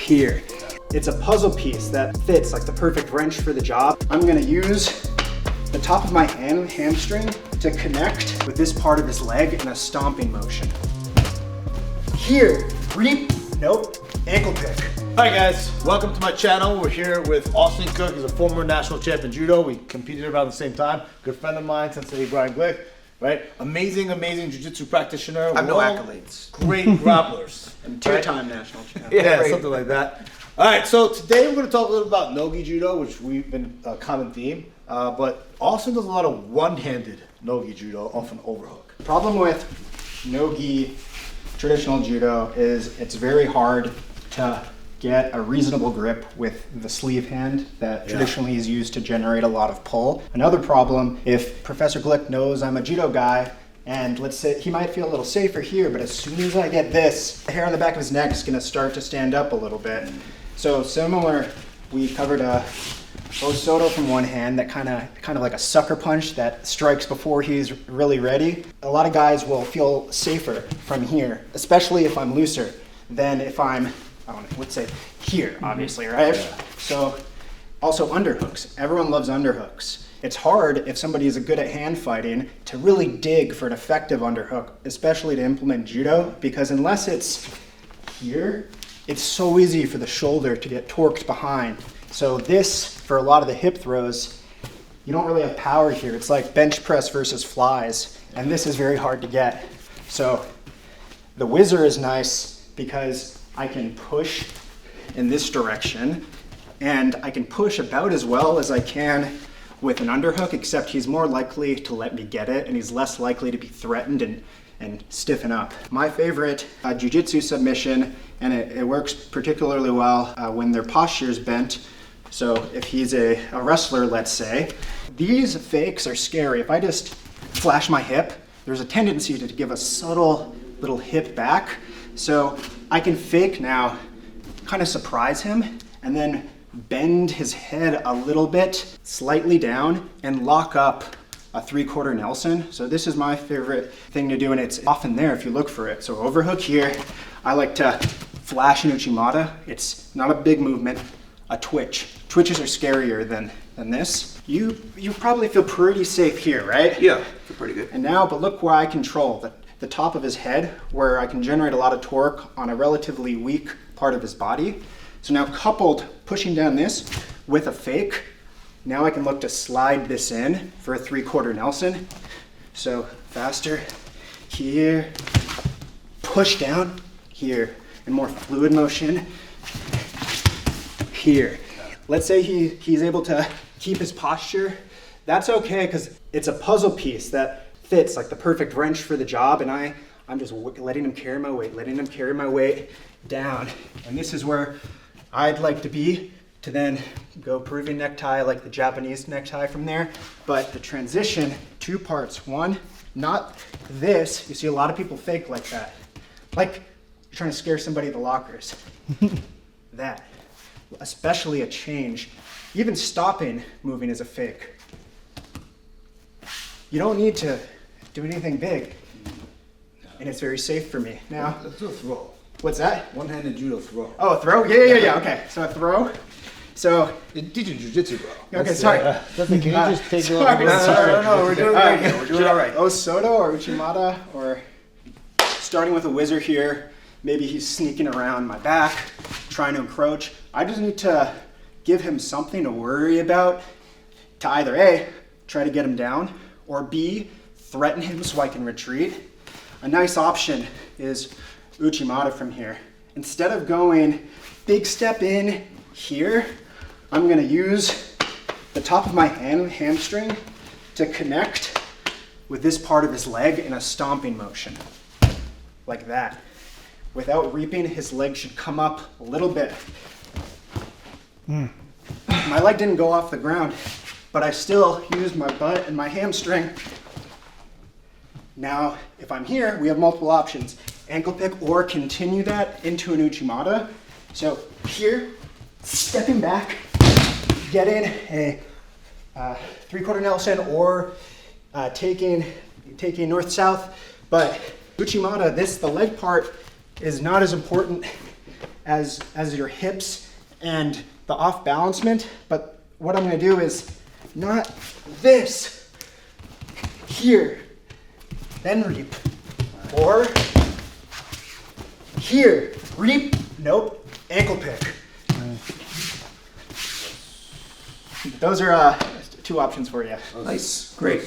here. It's a puzzle piece that fits like the perfect wrench for the job. I'm gonna use the top of my hamstring to connect with this part of his leg in a stomping motion. Here, reap, nope, ankle pick. Hi guys, welcome to my channel. We're here with Austin Cook. He's a former national champ in Judo. We competed around the same time. Good friend of mine, Sensei Brian Glick, right? Amazing Jiu-Jitsu practitioner. I have no accolades. Great grapplers. I'm two-time national champ. Yeah, right. Something like that. All right, so today we're gonna talk a little about Nogi Judo, which we've been a common theme, but Austin does a lot of one-handed Nogi Judo off an overhook. The problem with Nogi traditional Judo is it's very hard to get a reasonable grip with the sleeve hand that traditionally is used to generate a lot of pull. Another problem, if Professor Glick knows I'm a Judo guy, and let's say he might feel a little safer here, but as soon as I get this, the hair on the back of his neck is gonna start to stand up a little bit. So similar, we covered a Osoto from one hand, that kind of like a sucker punch that strikes before he's really ready. A lot of guys will feel safer from here, especially if I'm looser than if I'm, let's say here, obviously, right? Yeah. So also underhooks. Everyone loves underhooks. It's hard if somebody is good at hand fighting to really dig for an effective underhook, especially to implement Judo, because unless it's here, it's so easy for the shoulder to get torqued behind. So this, for a lot of the hip throws, you don't really have power here. It's like bench press versus flies, and this is very hard to get. So the wizzer is nice because I can push in this direction, and I can push about as well as I can with an underhook, except he's more likely to let me get it, and he's less likely to be threatened and stiffen up. My favorite jiu-jitsu submission, and it works particularly well when their posture is bent. So if he's a wrestler, let's say, these fakes are scary. If I just flash my hip, there's a tendency to give a subtle little hip back. So I can fake now, kind of surprise him, and then bend his head a little bit, slightly down, and lock up a 3/4 Nelson. So this is my favorite thing to do, and it's often there if you look for it. So overhook here, I like to flash an Uchimata. It's not a big movement, a twitch. Twitches are scarier than this. You probably feel pretty safe here, right? Yeah, feel pretty good. And now, but look where I control, the top of his head, where I can generate a lot of torque on a relatively weak part of his body. So now coupled, pushing down this with a fake, now I can look to slide this in for a 3/4 Nelson. So faster here, push down here, and more fluid motion here. Let's say he's able to keep his posture. That's okay, because it's a puzzle piece that fits like the perfect wrench for the job, and I'm just letting him carry my weight down. And this is where I'd like to be, to then go Peruvian necktie, like the Japanese necktie from there. But the transition, two parts. One, not this. You see a lot of people fake like that. Like you're trying to scare somebody at the lockers. That, especially a change. Even stopping moving is a fake. You don't need to do anything big. And it's very safe for me. Now, Let's do a throw. What's that? One-handed Judo throw. Oh, a throw? Yeah. Okay, so a throw. So, It teaches Jiu-Jitsu, bro. okay, sorry. Can you just take a sorry. No, we're doing Alright, great. We're doing all right. Osoto or Uchimata, or starting with a wizzer here. Maybe he's sneaking around my back, trying to encroach. I just need to give him something to worry about, to either A, try to get him down, or B, threaten him so I can retreat. A nice option is Uchimata from here. Instead of going big step in here, I'm gonna use the top of my hamstring to connect with this part of his leg in a stomping motion, like that. Without reaping, his leg should come up a little bit. My leg didn't go off the ground, but I still used my butt and my hamstring. Now, if I'm here, we have multiple options. Ankle pick or continue that into an Uchimata. So here, stepping back, getting a 3/4 Nelson or taking north-south. But Uchimata, the leg part is not as important as your hips and the off balancement, but what I'm gonna do is not this, here, then reap, or here, reap, nope, ankle pick. Those are 2 options for you. Nice. Great.